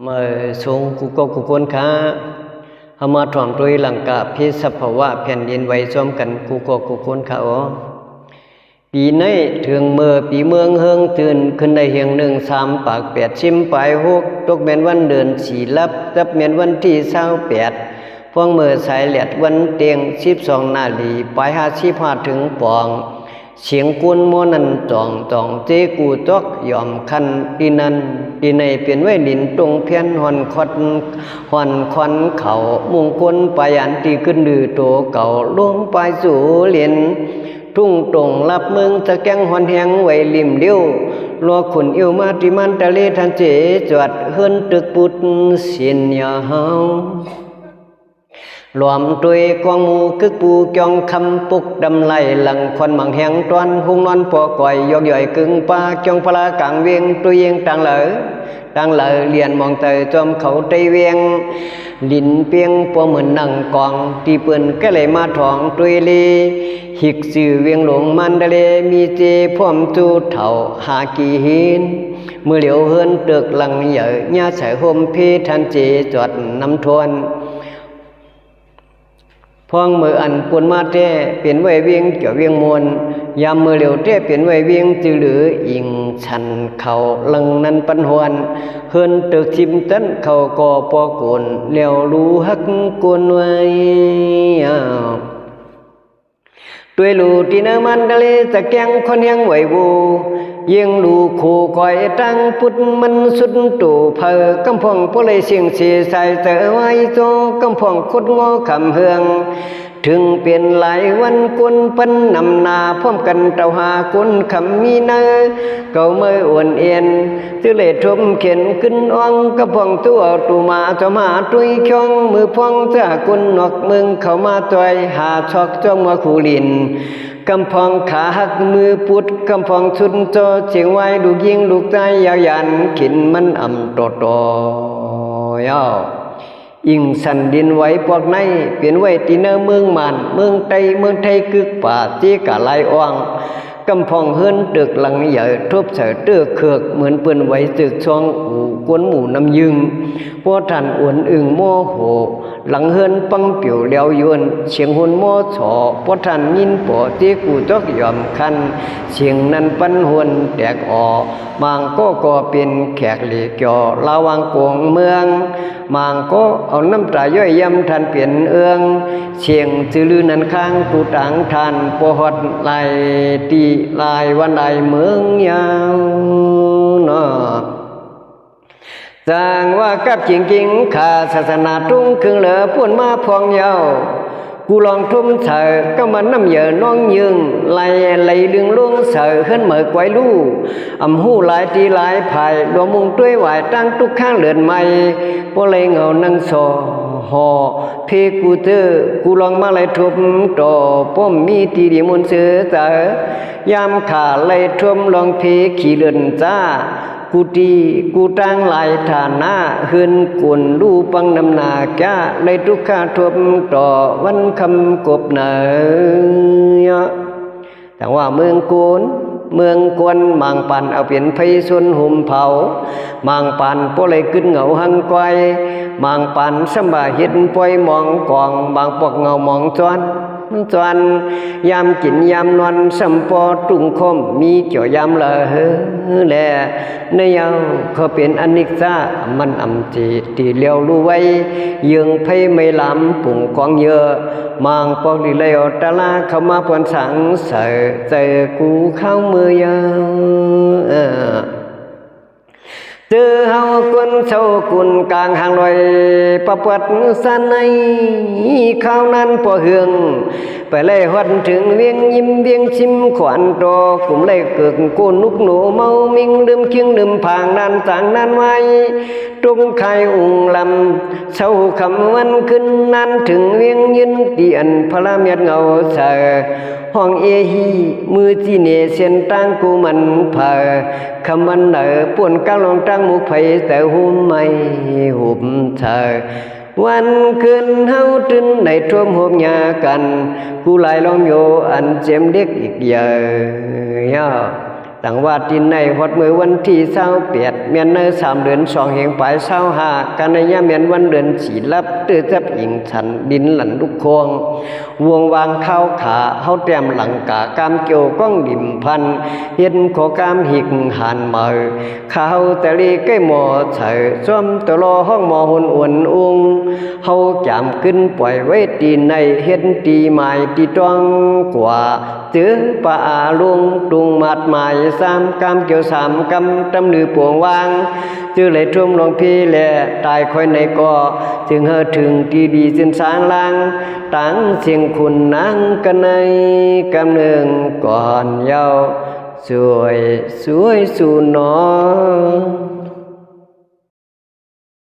mà xuốngกูก็กูคนค้าเอามาถ่อมด้วยหลังกะพิสภาวะแผ่นดินไหวซ้อมกันกูก็กูคนเขาปีในถึงเมื่อปีเมืองเฮืองตื่นขึ้นในเฮียงหนึ่งสามปากแปดชิมปลายหกตกเม็นวันเดือนสี่ลับจับเม็นวันที่28พวงเมื่อสายเหลียดวันเตียง12นาฬิปลาย55ถึงปองเสียงกุนโมนันจองเจกูตอกยอมคันปีนั้นปีในเปลี่ยนไว้ดินตรงเพียนหอนควันเขามุงกุนไปอันตีขึ้นดือโตเก่าลงไปสู่เหรียญทุ่งตรงรับเมืองตะแกงหอนแหงไว้ริมเลี้ยวรอขุนอิวมาติมันตะเลทันเจจวดเฮือนตึกปุดเสียนยาเฮารวมด้วยกองมูคึกปูจองคำปุกดำไหลหลังควันมังแหงตอนหุงนอนปอก่อยยอกย่อยกึ่งปลาจองพลากลางเวียงตัวเองต่างเหลอเลียนมองเตยจอมเขาใจเวียงลินเปียงปอเหมือนนังกองตีเปืนก็เลยมาถองตุยลีหิกสื่อเวียงหลงมันทะเลมีเจพร้อมจูเถ่าหากีหินเมื่อเหลียวเฮินตึกหลังเหยอะญาใส่ห่มพีทันเจจอดน้ำทวนพองมืออันปุนมาเต้เปลี่ยนไว้เวียงเกี่ยวเวียงมวลยามมือเหลียวเต้เปลี่ยนไว้เวียงจือหรืออิงชันเขาลังนันปันหวนเฮินตึกชิมตันเขาก่อปอกุนเลี้ยวรู้ฮักกุนไว้ด้วยลูที่เนมันทะเลตะแกงคนยังไหวบูยังลูคู่คอยตั้งพุทธมันสุดตู่เพอกำพองพเลยเสียงเสียใส่เตอไว้โตกำพองคดงอคำเฮืองถึงเปลี่ยนหลายวันกุนปันนำนาพร้อมกันเต่าหากุนคำมีเนอเก่าเมื่ออ้วนเอียนตื้อเล่ทมเข็นขึ้นอ่องกำพองตัวตูมาจะมาตุยช่องมือพองเจ้ากุนนอกเมืองเข้ามาต่อยหาชอกจ้องมาคูลินกำพองขาหักมือปุดกำพองชุนโจเจียงไว้ลูกยิงลูกใจยาวยันขินมันอ่ำโตย่ออิงสันดินไว้ปอกในเปลี่ยนไว้ตีเนอเมืองมันเมืองไทยกึกป่าจีกะลายอ่องกำพองเฮิรนตึกหลังใหญ่ทบเสเตื้อเขือกเหมือนเปืนไว้ตึกช่องหูกวนหมู่น้ำยึงพอท่านอ้วนอึ่งโมโหหลังเฮิรนปังเปี่ยวเลี้ยวยวนเสียงหุ่นโมฉอพอท่านยินปอเจกูตอกยอมคันเสียงนั้นปันหุ่นแตกออกมางก็เป็นแขกเหลีกยอลาวังกวงเมืองมางก็เอาน้ำตาย่อยยำท่านเปลี่ยนเอื้องเสียงจือลือนันข้างตูต่างท่านปอหดลายตีลายวันใดเมืองยาวเนาะจางว่ากับจริงข้าศาสนาตุ้งคึงเหลือพูนมาพองเยากูลองทุ่มเสอก็มันน้ำเหยน้องยึงไหลดึงลุงเสอขึ้นเหมือไกวลู่หูหลายตีหลายภายดวงมุงด้วยไหวตั้งทุกข้างเลือนไม่พอเลยเงานั่งโซหอเพกูเตอกูลองมาเลยทุบต่อป้อมมีตีดีมุนเสือเจอยามขาเลยทุมลองเพขี่เลือนจ้ากูตั้งหลายฐานะหืนกุนรูปังนำนาแก่เลยทุกข้าทบต่อวันคำกบเนยแต่ว่าเมืองกวนมางปันเอาเปลี่ยนไฟส่วนหุ่มเผามางปันพอเลยขึ้นเหงาหังไกวมางปันสบายเห็นปล่อยมองกองบางปอกเงามองจวนยามกินยามนอนสัมปอตุงคมมีเกี่ยวยามละแลในเยาเขาเป็นอนิจจามันอำจีตีเลี้ยวรู้ไว้ยังไพ่ไม่ลำปุ่งกองเยอะมางปอกดีเลยตาลาเข้ามาปวนสังเสเจอกูเข้ามือยาวเจอเฮาคนเศร้ากุนกลางหางลอยประปัดสันในข้าวนั้นพอเฮืองไปเลยหัดถึงเวียงยิ้มเวียงชิมขวัญโตกลุ่มเลยเกิดกูนุกหนูเมามิงลืมเคียงลืมผางนันจางนันไว้ตรงไข่อุ่งลำเศร้าคำวันขึ้นนั้นถึงเวียงยืนเตียนพระเมียดเงาเสอห้องเอฮีมือจีเนเสียนตั้งกูมันเผอคำวันเนอป่วนก้าวลงตั้งมุกไฟแต่หุ่มไม่หุ่มเธอวันคืนเฮาตึนในท่วมห่มยากันกูไหลลองโยอันเจ็มเด็กอีกเยอะ ตั้งว่าดินในหดมือวันที่28เมียนเนอ3เดือน2แห่งปลาย25กันในยามเมียนวันเดือน4รับตื้อจับอิงฉันดินหลันลูกคงวงวางเข้าขาเฮาแต้มหลังกากามเกี่ยวก้องดิมพันเฮ็ดขอกามหิกหันมือข้าวตะลีใกล้หมอเฉยซ้อมตะลอห้องหมอหุ่นอ้วนอุ้งเฮาจามขึ้นปล่อยไว้ตีในเฮ็ดตีหมายตีตองกว่าจื้อป่าลุงตุงมัดหมาย3กำเกี่ยว3กำตำลือปวงวางจื้อไหลท่วมหลวงพี่แลตายค่อยในก่อจึงเฮอถึงที่ดีสินสร้างลางตั้งเสียงคุณนางกันในกำเนืองก่อนเยาสวยสู่หนอ